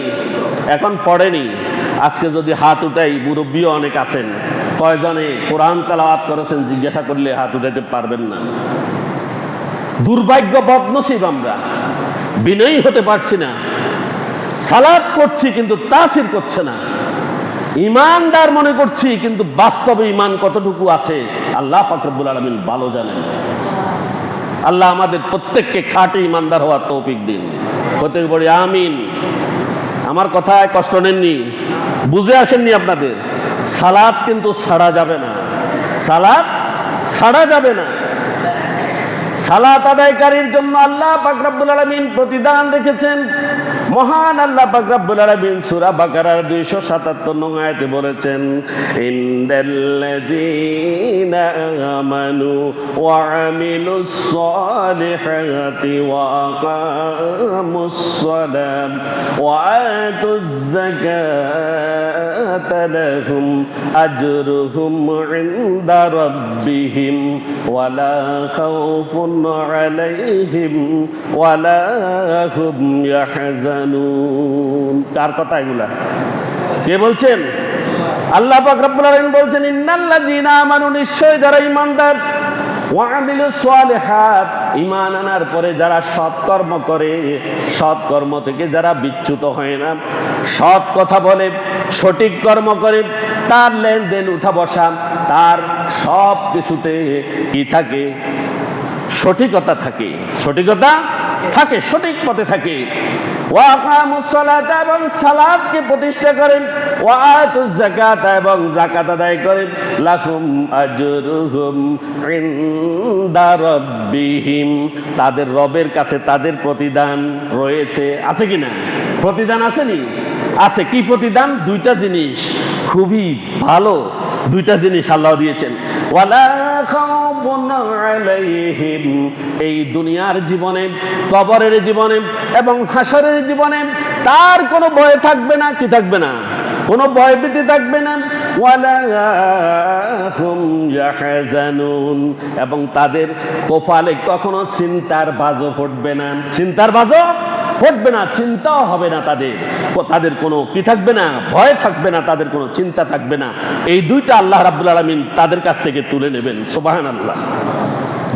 এখন পড়েনি। আজকে যদি হাত উঠাই, মুরব্বীও অনেক আছেন, কয়জনে কোরআন তেলাওয়াত করেছেন জিজ্ঞাসা করলে হাত উঠাইতে পারবেন না। দুর্ভাগ্য, বদনসিব আমরা, বিনয়ী হতে পারছি না। সালাত পড়ছি কিন্তু তাসির করছে না। ইমানদার মনে করছি কিন্তু বাস্তবে ইমান কতটুকু আছে আল্লাহ পাক রব্বুল আলামিন ভালো জানেন। আল্লাহ আমাদের প্রত্যেককে খাঁটি ইমানদার হওয়ার তৌফিক দিন, হতে বলি আমিন। আমার কথায় কষ্ট নেননি, বুঝে আসেননি আপনাদের? সালাত কিন্তু ছাড়া যাবে না, সালাত ছাড়া যাবে না। সালাত আদায়কারীর জন্য আল্লাহ পাক রব্বুল আলামিন প্রতিদান রেখেছেন। মহান আল্লাহ পাক রব্বুল আলামিন সূরা বাকারার 277 নং আয়াতে বলেছেন, ইন্নাল্লাযীনা আমানু ওয়া আমিলুস সালিহাতি ওয়া আকামুস সালাম ওয়া আতুজ যাকাতা লাহুম আজরুহুম ইনদা রাব্বিহিম ওয়া লা খাউফুন আলাইহিম ওয়া লা হুম ইয়াহজানুন। কার কথা এগুলা? কে বলছেন? আল্লাহ পাক রব্বুল আলামিন বলছেন, ইন্নাল্লাযীনা আমানু, নিশ্চয় যারা ঈমানদার, ওয়া আমিলুস সালিহাত, ঈমান আনার পরে যারা সৎকর্ম করে, সৎকর্ম থেকে যারা বিচ্যুত হয় না, সৎ কথা বলে, সঠিক কর্ম করে, তার লেনদেন উঠা বসা, তার সব কিছুতে কি থাকে? সঠিকতা থাকে, সঠিকতা থাকে, সঠিক পথে থাকে। ওয়া আকামুস সালাতা, এবং সালাতকে প্রতিষ্ঠা করেন, ওয়া আতুজ যাকাতা, এবং যাকাত আদায় করেন, লাহুম আজরুহুম ইনদা রাব্বিহিম, তাদের রবের কাছে তাদের প্রতিদান রয়েছে। আছে কি না? প্রতিদান আসেনি? আছে। কি প্রতিদান? দুইটা জিনিস, খুবই ভালো দুইটা জিনিস আল্লাহ দিয়েছেন। ওয়ালা খাউফুন আলাইহিম, এই দুনিয়ার জীবনে, কবরের জীবনে এবং হাসরের জীবনে তার কোনো ভয় থাকবে না। কি থাকবে না? কোনো ভয়ভীতি থাকবে না। ওয়ালা হুম ইয়াহজানুন, এবং তাদের কপালে কখনো চিন্তার বাজও ফুটবে না। চিন্তার বাজও ফুটবে না, চিন্তাও হবে না তাদের। তাদের কোনো কি থাকবে না? ভয় থাকবে না, তাদের কোনো চিন্তা থাকবে না। এই দুইটা আল্লাহ রাব্বুল আলামিন তাদের কাছ থেকে তুলে নেবেন। সুবহানাল্লাহ।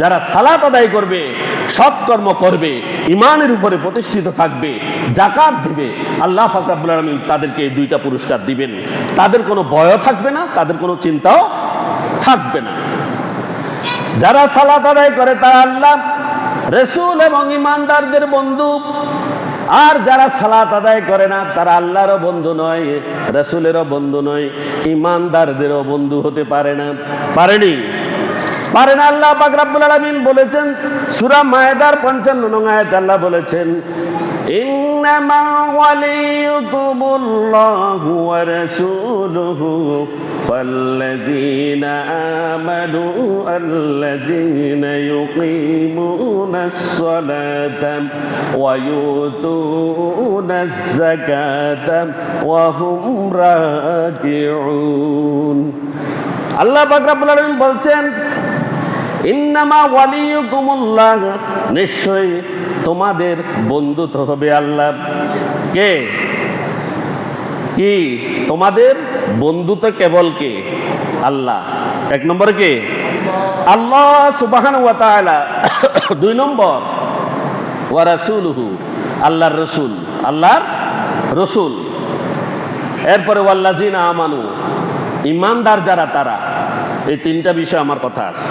যারা সালাত আদায় করবে, সৎকর্ম করবে, ইমানের উপরে প্রতিষ্ঠিত থাকবে, যাকাত দিবে, আল্লাহ পাক রব্বুল আলামিন তাদেরকে এই দুইটা পুরস্কার দিবেন। তাদের কোনো ভয়ও থাকবে না, তাদের কোনো চিন্তাও থাকবে না। যারা সালাত আদায় করে তারা আল্লাহ, রাসূল এবং ইমানদারদের বন্ধু। আর যারা সালাত আদায় করে না তারা আল্লাহরও বন্ধু নয়, রাসূলেরও বন্ধু নয়, ইমানদারদেরও বন্ধু হতে পারে না। পারেনি? পারে না। আল্লাহ পাক রব্বুল আলামিন বলেছেন সূরা মায়েদার 55 নং আয়াতে আল্লাহ বলেছেন, ইন্নামা ওয়ালিয়ুকুমুল্লাহু ওয়া রাসূলুহু ওয়াল্লাযীনা আমানু আল্লাযীনা ইউকিমুনাস সালাতা ওয়া ইউতুনাজ যাকাতা ওয়া হুম রাকিউন। আল্লাহ পাক রব্বুল আলামিন বলছেন, ইন্নামা ওয়ালিয়ুকুমুল্লাহ, নিশ্চয় তোমাদের বন্ধু তো হবে আল্লাহ। কে? কি? তোমাদের বন্ধু তো কেবল কে? আল্লাহ। এক নম্বর কে? আল্লাহ সুবহানাহু ওয়া তাআলা। দুই নম্বর ওয়া রাসূলুহু, আল্লাহর রাসূল, আল্লাহর রাসূল। এরপরে ওয়াল্লাযিনা আমানু, ইমানদার যারা তারা। এই তিনটা বিষয় আমার কথা আছে।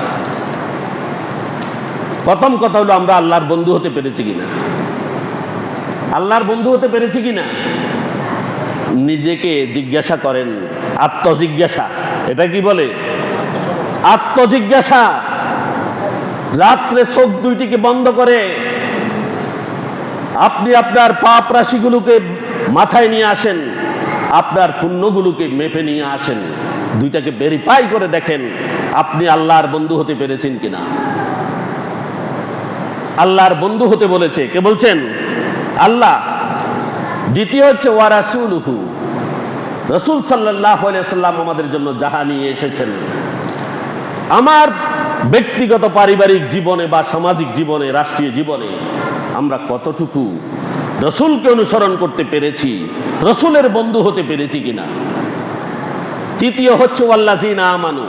প্রথম কথা হলো আমরা আল্লাহর বন্ধু হতে পেরেছি কিনা? আল্লাহর বন্ধু হতে পেরেছি কিনা নিজেকে জিজ্ঞাসা করেন। আত্মজিজ্ঞাসা, এটা কি বলে? আত্মজিজ্ঞাসা। রাত্রে চোখ দুইটিকে বন্ধ করে আপনি আপনার পাপ রাশিগুলোকে মাথায় নিয়ে আসেন, আপনার পুণ্যগুলোকে মেপে নিয়ে আসেন, দুইটাকে ভেরিফাই করে দেখেন আপনি আল্লাহর বন্ধু হতে পেরেছেন কিনা। আল্লাহর বন্ধু হতে বলেছে কে? বলছেন আল্লাহ। দ্বিতীয় হচ্ছে ওয়া রাসূলুহু, রাসূল সাল্লাল্লাহু আলাইহি সাল্লাম আমাদের জন্য যাহা নিয়ে এসেছেন, আমার ব্যক্তিগত পারিবারিক জীবনে বা সামাজিক জীবনে, রাষ্ট্রীয় জীবনে আমরা কতটুকু রাসূলকে অনুসরণ করতে পেরেছি, রাসূলের বন্ধু হতে পেরেছি কিনা। তৃতীয় হচ্ছে ওয়াল্লাযিনা আমানু,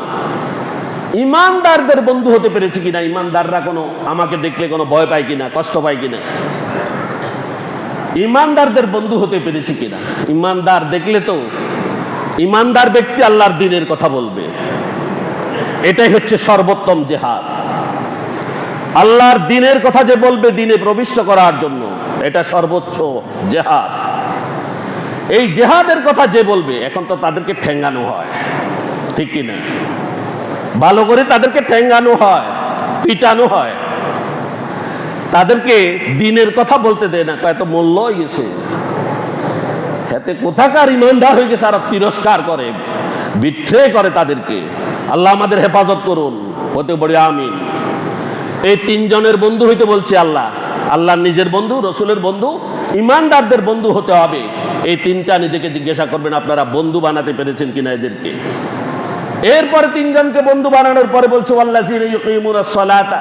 ইমানদারদের বন্ধু হতে পেরেছি কিনা। ইমানদাররা কোনো আমাকে দেখলে কোনো ভয় পায় কিনা, কষ্ট পায় কিনা। ইমানদারদের বন্ধু হতে পেরেছি কিনা। ইমানদার দেখলে তো ইমানদার ব্যক্তি আল্লাহর দ্বীনের কথা বলবে। এটাই হচ্ছে সর্বোত্তম জিহাদ। আল্লাহর দ্বীনের কথা যে বলবে দ্বীনে প্রবিষ্ট করার জন্য, এটা সর্বোচ্চ জিহাদ। এই জিহাদের কথা যে বলবে, এখন তো তাদেরকে ঠেঙ্গানো হয়, ঠিক কিনা? ভালো করে তাদেরকে ঠেঙ্গানো হয়, পিটানো হয়। তাদেরকে দিনের কথা বলতে দেয় না, এত মূল্য হয়ে গেছে, এতে কোথাকার ইমানদার হয়ে গেছে, আর তিরস্কার করে, বিট্রে করে তাদেরকে। আল্লাহ আমাদের হেফাজত করুন, হতে বড় আমিন। এই তিনজনের বন্ধু হইতে বলছে আল্লাহ, আল্লাহর নিজের বন্ধু, রসুলের বন্ধু, ইমানদারদের বন্ধু হতে হবে। এই তিনটা নিজেকে জিজ্ঞাসা করবেন, আপনারা বন্ধু বানাতে পেরেছেন কিনা এদেরকে। এরপরে তিনজনকে বন্ধু বানানোর পরে বলছে ওয়াল্লাযীনা ইউকিমুনাস সালাতা,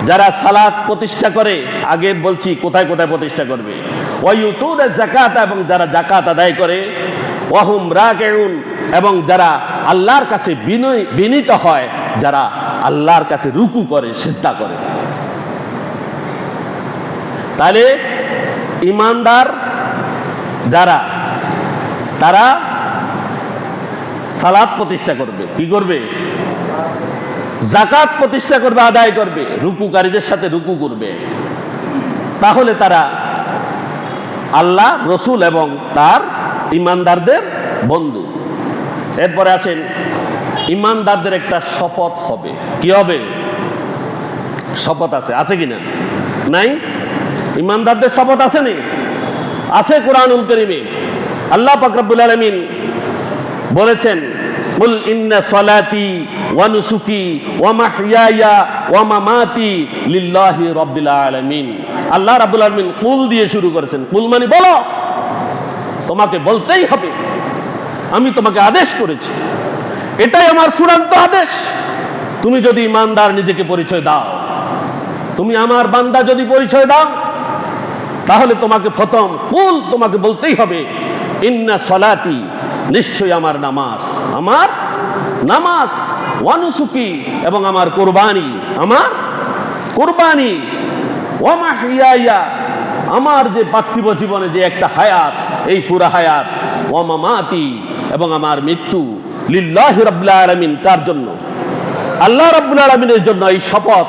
যারা সালাত প্রতিষ্ঠা করে, আগে বলছি কোথায় কোথায় প্রতিষ্ঠা করবে, ওয়া ইউতুনাজ যাকাতা, এবং যারা যাকাত আদায় করে, ওয়া হুম রাকিউন, এবং যারা আল্লাহর কাছে বিনীত হয়, যারা আল্লাহর কাছে রুকু করে, সিজদা করে। তাহলে ইমানদার যারা, তারা সালাত প্রতিষ্ঠা করবে, কি করবে, যাকাত প্রতিষ্ঠা করবে, আদায় করবে, রুকুকারীদের সাথে রুকু করবে, তাহলে তারা আল্লাহ, রসুল এবং তার ইমানদারদের বন্ধু। এরপরে আসেন, ইমানদারদের একটা শপথ হবে। কি হবে? শপথ আছে কিনা? নাই? ইমানদারদের শপথ আছে নি? আছে কুরআনুল কারীমে। আল্লাহ পাক রব্বুল আলামিন বলেছেন, কুল ইন্না সলাতি ওয়া নুসুকি ওয়া মাহইয়ায়া ওয়া মামাতি লিল্লাহি রাব্বিল আলামিন। আল্লাহ রাব্বুল আলামিন কুল দিয়ে শুরু করেছেন। কুল মানে বলো, তোমাকে বলতেই হবে, আমি তোমাকে আদেশ করেছি, এটাই আমার চূড়ান্ত আদেশ। তুমি যদি ইমানদার নিজেকে পরিচয় দাও, তুমি আমার বান্দা যদি পরিচয় দাও, তাহলে তোমাকে প্রথম কুল তোমাকে বলতেই হবে, ইন্না সলাতি, নিশ্চয়ই আমার নামাজ, আমার নামাজ, ওয়া নুসুকি, এবং আমার কুরবানি, আমার কুরবানি, ওয়া মাহইয়ায়া, আমার যে পার্থিব জীবনে যে একটা হায়াত, এই পুরা হায়াত, ওয়া মামাতি, এবং আমার মৃত্যু, লিল্লাহি রাব্বিল আলামিন, কার জন্য? আল্লাহ রাব্বুল আলামিনের জন্য। এই শপথ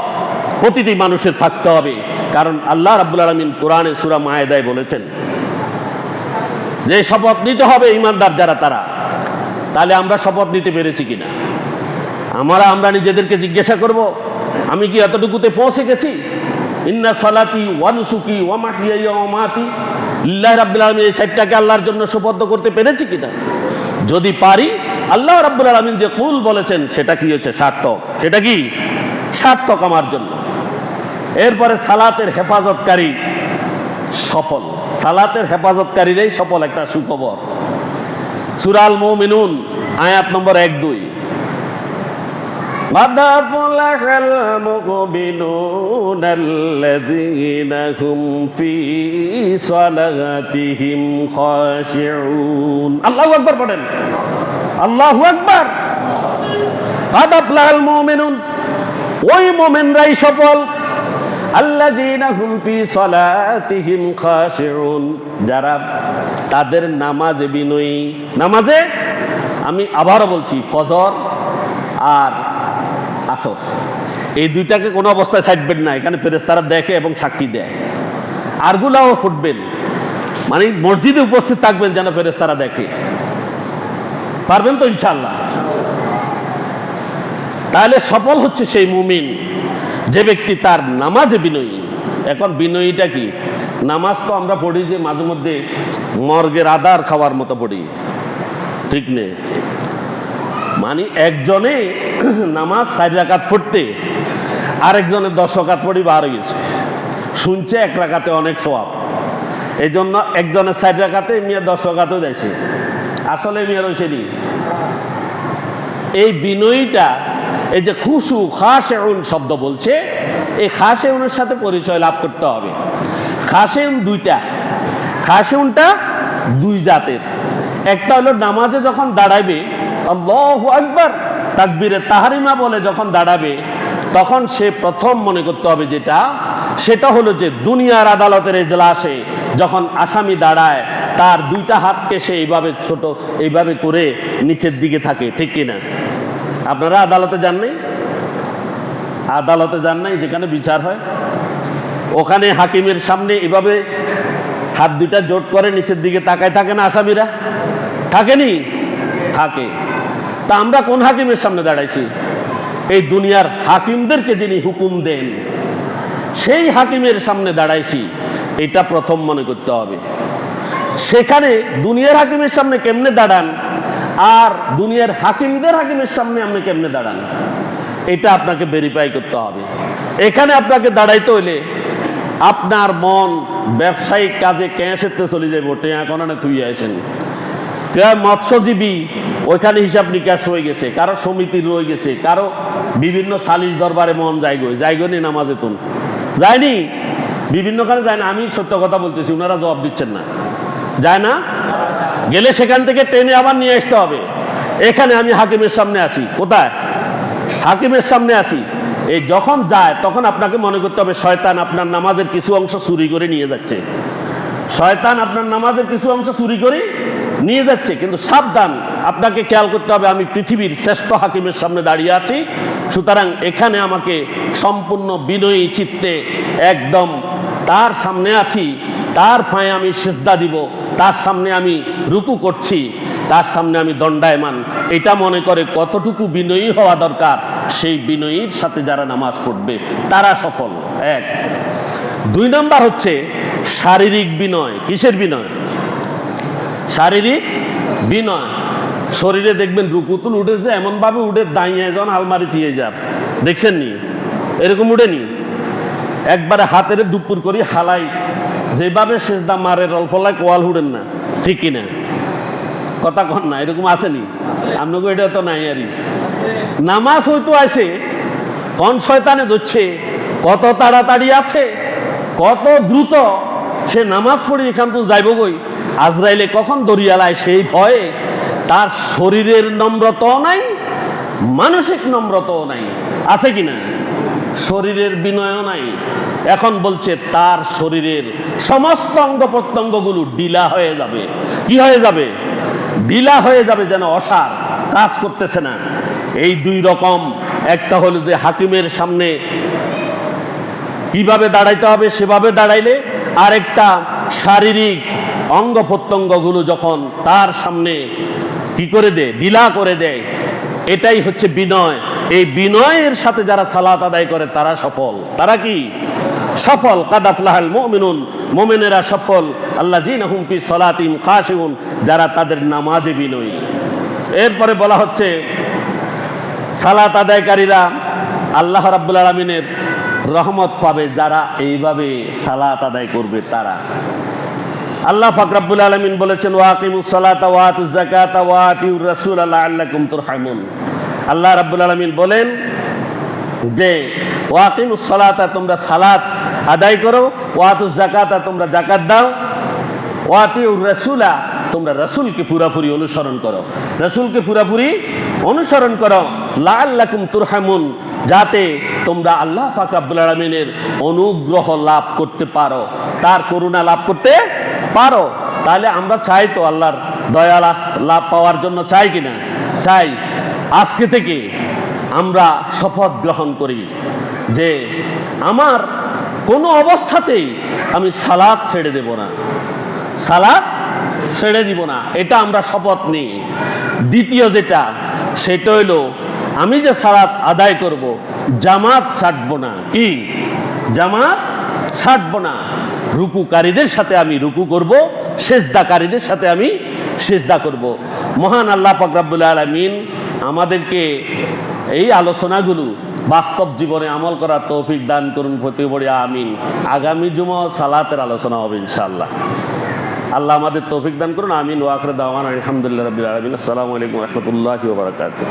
প্রতিটি মানুষের থাকতে হবে, কারণ আল্লাহ রাব্বুল আলামিন কোরআনে সূরা মায়েদায় বলেছেন যে শপথ নিতে হবে ইমানদার যারা, তারা। তাহলে আমরা শপথ নিতে পেরেছি কিনা? আমরা নিজেদেরকে জিজ্ঞাসা করব, আমি কি এতটুকুতে পৌঁছে গেছি? ইন্না সালাতি ওয়া নুসুকি ওয়া মাহইয়ায়া ওয়া মামাতি লিল্লাহি রাব্বিল আলামিন, এই চারটাকে আল্লাহর জন্য সুবদ্ধ করতে পেরেছি কিনা? যদি পারি, আল্লাহ রাব্বুল আলামিন যে কুল বলেছেন সেটা কি হচ্ছে? সার্থক। সেটা কি? সার্থক আমার জন্য। এরপরে সালাতের হেফাজতকারী সফল, সালাতের হেফাজতকারীরাই সফল, একটা সুখবর। সূরা আল মুমিনুন আয়াত নম্বর 1-2, قد أفلح المؤمنون الذين هم في صلاتهم خاشعون। আল্লাহু আকবার পড়েন, আল্লাহু আকবার। قد أفلح المؤمنون, ওই মুমিনরাই সফল, আল্লাযীনা হুম ফি সালাতিহিম খাশিউন, যারা তাদের নামাজে বিনয়ী। নামাজে, আমি আবারও বলছি, ফজর আর আসর, এই দুইটাকে কোনো অবস্থায় ছাড়বেন না। এখানে ফেরেশতারা দেখে এবং সাক্ষী দেয়। আরগুলাও ফুটবেন, মানে মসজিদে উপস্থিত থাকবেন যেন ফেরেশতারা দেখে। পারবেন তো ইনশাআল্লাহ? তাহলে সফল হচ্ছে সেই মুমিন যে ব্যক্তি তার নামাজে বিনয়ী। এখন বিনয়ীটা কি? নামাজ তো আমরা পড়ি যে মাঝে মধ্যে মর্গের আদার খাওয়ার মতো পড়ি, ঠিক নেই? মানে একজনে নামাজ 4 রাকাত পড়তে, আরেকজনে 10 রাকাত পড়ি বার হয়ে গেছে, শুনছে 1 রাকাতে অনেক সওয়াব, এই জন্য একজনের 4 রাকাতে মিয়া 10 রাকাতও দেয়ছে, আসলে মিয়া রয়েছেনি। এই বিনয়ীটা, এই যে খুশু খাশিউন শব্দ বলছে, এই খাশিউনের সাথে পরিচয় লাভ করতে হবে। খাশিউন দুইটা, খাশিউনটা 2 জাতের। একটা হলো নামাজে যখন দাঁড়াবে, আল্লাহু আকবার তাকবীরে তাহরিমা বলে যখন দাঁড়াবে, তখন সে প্রথম মনে করতে হবে যেটা, সেটা হলো যে দুনিয়ার আদালতের এজলাসে যখন আসামি দাঁড়ায়, তার 2টা হাতকে সে এইভাবে ছোট এইভাবে করে নিচের দিকে থাকে, ঠিক কিনা? আপনারা আদালতে যান নাই? আদালতে যান নাই যেখানে বিচার হয়? ওখানে হাকিমের সামনে এভাবে হাত 2টা জোট করে নিচের দিকে তাকায় থাকে না আসামিরা? থাকেনি? থাকে। তা আমরা কোন হাকিমের সামনে দাঁড়াইছি? এই দুনিয়ার হাকিমদেরকে যিনি হুকুম দেন, সেই হাকিমের সামনে দাঁড়াইছি, এটা প্রথম মনে করতে হবে। সেখানে দুনিয়ার হাকিমের সামনে কেমনে দাঁড়ান আর দুনিয়ার হাকিমের সামনে আপনি কেমনে দাঁড়ান, এটা আপনাকে ভেরিফাই করতে হবে। এখানে আপনাকে দাঁড়াইতে হইলে আপনার মন ব্যবসায়িক কাজে ক্যাশেতে চলে যাইব, টেয়া কোনানে তুই আসেন। মৎস্যজীবী ওইখানে হিসাব নিকাশ হয়ে গেছে, কারো সমিতির রয়ে গেছে, কারো বিভিন্ন সালিশ দরবারে মন যাইগনি নামাজে তুন যায়নি, বিভিন্নখানে যায় না। আমি সত্য কথা বলতেছি, ওনারা জবাব দিচ্ছেন না, যায় না। গেলে সেখান থেকে টেনে আবার নিয়ে আসতে হবে। এখানে আমি হাকিমের সামনে আছি, কোথায়? হাকিমের সামনে আছি। এই যখন যায় তখন আপনাকে মনে করতে হবে শয়তান আপনার নামাজের কিছু অংশ চুরি করে নিয়ে যাচ্ছে, শয়তান আপনার নামাজের কিছু অংশ চুরি করে নিয়ে যাচ্ছে। কিন্তু সাবধান, আপনাকে খেয়াল করতে হবে আমি পৃথিবীর শ্রেষ্ঠ হাকিমের সামনে দাঁড়িয়ে আছি, সুতরাং এখানে আমাকে সম্পূর্ণ বিনয়ী চিত্তে একদম তার সামনে আছি, তার পায়ে আমি সিজদা দিব, তার সামনে আমি রুকু করছি, তার সামনে আমি দণ্ডায়মান। এটা মনে করে কতটুকু বিনয়ী হওয়া দরকার, সেই বিনয়ীর সাথে যারা নামাজ পড়বে তারা সফল। এক। দুই নম্বর হচ্ছে শারীরিক বিনয়। কিসের বিনয়? শারীরিক বিনয়। শরীরে দেখবেন রুকুতুল উঠেছে, এমনভাবে উঠে দাঁড়িয়ে যখন আলমারি দিয়ে যার, দেখছেন নি? এরকম উঠেনি, একবারে হাতের দুপুর করি হালাই, যেভাবে সেজদা মারে রলফলায় কোয়াল উঠেন না, ঠিক কিনা? কথা কন না, এরকম আসেনি? আপনাকে এটা তো নাই আরই। নামাজ হয়তো আছে, কোন শয়তানে ধরছে, কত তাড়াতাড়ি আছে, কত দ্রুত সে নামাজ পড়ে এখান তো যাইব গই, আজরাইলে কখন দরিয়ালায় সেই ভয়ে তার শরীরের নম্রতাও নাই, মানসিক নম্রতাও নাই, আছে কিনা? শরীরের বিনয়ও নাই। এখন বলছে তার শরীরের সমস্ত অঙ্গ প্রত্যঙ্গগুলো ঢিলা হয়ে যাবে। কি হয়ে যাবে? ঢিলা হয়ে যাবে, যেন অসার, কাজ করতেছে না। এই দুই রকম, একটা হলো যে হাকিমের সামনে কিভাবে দাঁড়াইতে হবে সেভাবে দাঁড়াইলে, আর একটা শারীরিক অঙ্গ প্রত্যঙ্গগুলো যখন তার সামনে কি করে দেয়, ঢিলা করে দেয়, এটাই হচ্ছে বিনয়। এই বিনয়ের সাথে যারা সালাত আদায় করে তারা সফল। তারা কি সফল? কাদ আফলাহাল মুমিনুন, মুমিনেরা সফল। আল্লাযীনা হুম ফি সালাতিহিম খাশিউন, যারা তাদের নামাজে বিনয়ী। এরপরে বলা হচ্ছে সালাত আদায়কারীরা আল্লাহ রাব্বুল আলামিনের রহমত পাবে, যারা এইভাবে সালাত আদায় করবে তারা। আল্লাহ পাক রব্বুল আলামিন বলেছেন ওয়াকিমুস সালাতা ওয়া আতুজ যাকাতা ওয়া আতিউর রাসূলা লাআল্লাকুম তুরহামুন। আল্লাহ রাব্বুল আলামিন বলেন যে ওয়াকিমুস সালাতা, তোমরা সালাত আদায় করো, ওয়া আতুজ যাকাতা, তোমরা যাকাত দাও, ওয়া আতিউর রাসূলা, তোমরা রাসূলকে পুরোপুরি অনুসরণ করো, রাসূলকে পুরোপুরি অনুসরণ করো, লাআল্লাকুম তুরহামুন, যাতে তোমরা আল্লাহ পাক রব্বুল আলামিনের অনুগ্রহ লাভ করতে পারো, তার করুণা লাভ করতে পারো। তাহলে আমরা চাই তো আল্লাহর দয়া লাভ পাওয়ার জন্য, চাই কিনা? চাই। আজকে থেকে আমরা শপথ গ্রহণ করি যে আমার কোনো অবস্থাতেই আমি সালাত ছেড়ে দেব না, সালাত ছেড়ে দিব না, এটা আমরা শপথ নিই। দ্বিতীয় যেটা, সেটা হইলো আমি যে সালাত আদায় করব, জামাত ছাড়বো না। কি? জামাত ছাড়বো না। রুকুকারীদের সাথে আমি রুকু করব, সেজদাকারীদের সাথে আমি সেজদা করব। মহান আল্লাহ পাক রব্বুল আলামিন আমাদেরকে এই আলোচনাগুলো বাস্তব জীবনে আমল করার তৌফিক দান করুন, প্রতি বড়ি আমিন। আগামী জুমা সালাতের আলোচনা হবে ইনশাআল্লাহ। আল্লাহ আমাদের তৌফিক দান করুন, আমিন। ওয়া আখিরু দাওয়ানা আলহামদুলিল্লাহি রাব্বিল আলামিন। আসসালামু আলাইকুম ওয়া রাহমাতুল্লাহি ওয়া বারাকাতুহু।